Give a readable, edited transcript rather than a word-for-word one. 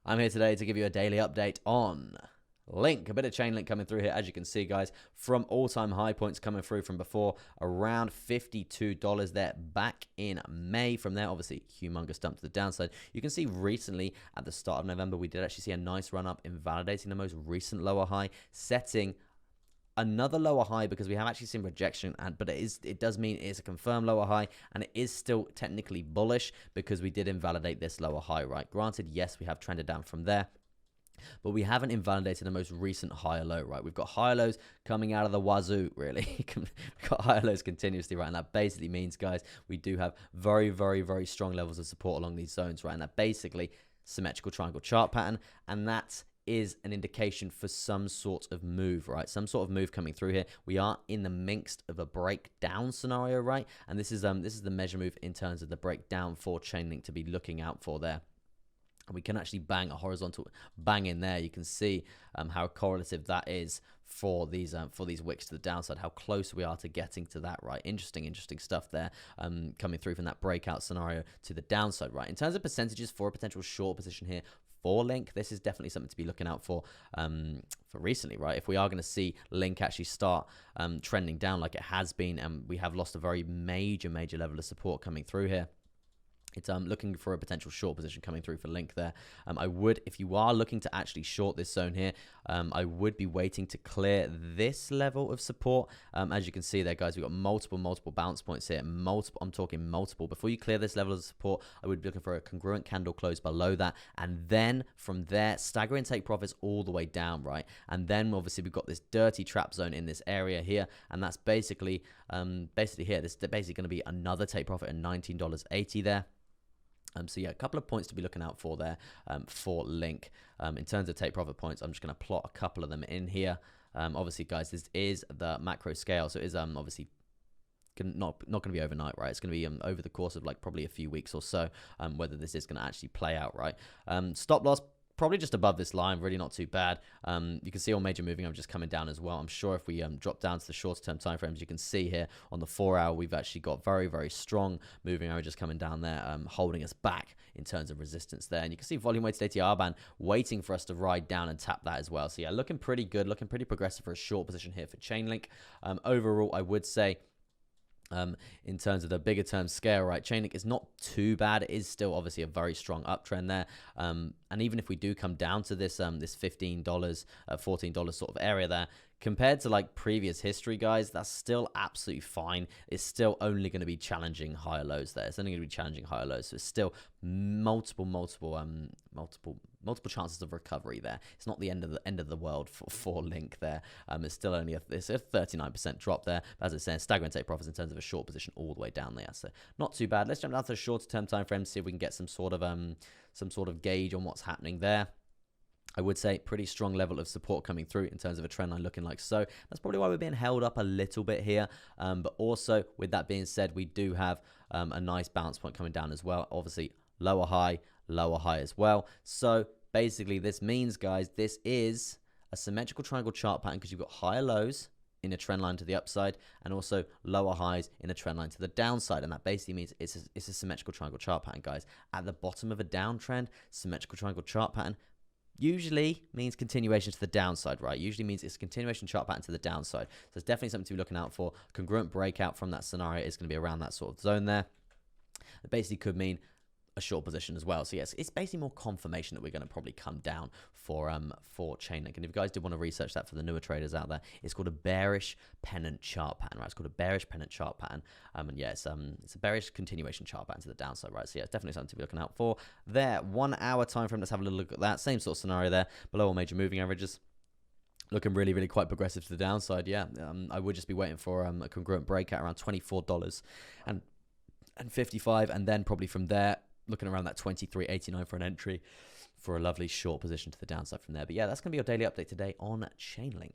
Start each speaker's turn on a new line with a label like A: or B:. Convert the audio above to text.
A: I'm here today to give you a daily update on Link, a bit of Chainlink coming through here, as you can see, guys, from all-time high points coming through from before, around $52 there back in May. From there, obviously, humongous dump to the downside. You can see recently, at the start of November, we did actually see a nice run-up, invalidating the most recent lower high, setting another lower high because we have actually seen rejection, but it does mean it is a confirmed lower high, and it is still technically bullish because we did invalidate this lower high, right? Granted, yes, we have trended down from there, but we haven't invalidated the most recent higher low, right? We've got higher lows coming out of the wazoo, really. We've got higher lows continuously, right? And that basically means, guys, we do have very, very, very strong levels of support along these zones, right? And that basically symmetrical triangle chart pattern, and that is an indication for some sort of move, right? Some sort of move coming through here. We are in the midst of a breakdown scenario, right? And this is the measure move in terms of the breakdown for Chainlink to be looking out for there. We can actually bang a horizontal bang in there. You can see how correlative that is for these wicks to the downside, how close we are to getting to that, right? Interesting stuff there coming through from that breakout scenario to the downside, right? In terms of percentages for a potential short position here for Link, this is definitely something to be looking out for recently, right? If we are going to see Link actually start trending down like it has been, and we have lost a very major level of support coming through here, it's looking for a potential short position coming through for Link there. I would, if you are looking to actually short this zone here, I would be waiting to clear this level of support. As you can see there, guys, we've got multiple bounce points here. I'm talking multiple. Before you clear this level of support, I would be looking for a congruent candle close below that. And then from there, stagger and take profits all the way down, right? And then obviously we've got this dirty trap zone in this area here. And that's basically here. This is basically going to be another take profit at $19.80 there. So yeah, a couple of points to be looking out for there for Link. In terms of take profit points, I'm just going to plot a couple of them in here. Obviously, guys, this is the macro scale, so it is obviously not going to be overnight, right? It's going to be over the course of like probably a few weeks or so, whether this is going to actually play out, right? Stop loss, probably just above this line, really not too bad. You can see all major moving average just coming down as well. I'm sure if we drop down to the shorter term time frames, you can see here on the 4 hour, we've actually got very strong moving averages coming down there, holding us back in terms of resistance there. And you can see volume weighted ATR band waiting for us to ride down and tap that as well. So yeah, looking pretty good, looking pretty progressive for a short position here for Chainlink. Overall, I would say, in terms of the bigger term scale, right, Chainlink is not too bad. It is still obviously a very strong uptrend there, and even if we do come down to this this $15 $14 sort of area there, compared to like previous history, guys, that's still absolutely fine. It's still only going to be challenging higher lows there. It's only going to be challenging higher lows, so it's still multiple chances of recovery there. It's not the end of the world for Link there. It's still only a 39% drop there. But as I said, staggering take profits in terms of a short position all the way down there. So not too bad. Let's jump down to the shorter term time frame, see if we can get some sort of gauge on what's happening there. I would say pretty strong level of support coming through in terms of a trend line looking like so. That's probably why we're being held up a little bit here. But also, with that being said, we do have a nice bounce point coming down as well. Obviously, lower high as well. So basically, this means, guys, this is a symmetrical triangle chart pattern because you've got higher lows in a trend line to the upside and also lower highs in a trend line to the downside. And that basically means it's a symmetrical triangle chart pattern, guys. At the bottom of a downtrend, symmetrical triangle chart pattern usually means continuation to the downside, right? Usually means it's a continuation chart pattern to the downside. So it's definitely something to be looking out for. Congruent breakout from that scenario is going to be around that sort of zone there. It basically could mean a short position as well. So yes, it's basically more confirmation that we're going to probably come down for Chainlink. And if you guys did want to research that for the newer traders out there, it's called a bearish pennant chart pattern, right? It's called a bearish pennant chart pattern. And yeah, it's a bearish continuation chart pattern to the downside, right? So yeah, it's definitely something to be looking out for there. 1 hour time frame. Let's have a little look at that. Same sort of scenario there, below all major moving averages. Looking really quite progressive to the downside. Yeah, I would just be waiting for a congruent breakout around $24 and 55, and then probably from there, looking around that 23.89 for an entry for a lovely short position to the downside from there. But yeah, that's going to be your daily update today on Chainlink.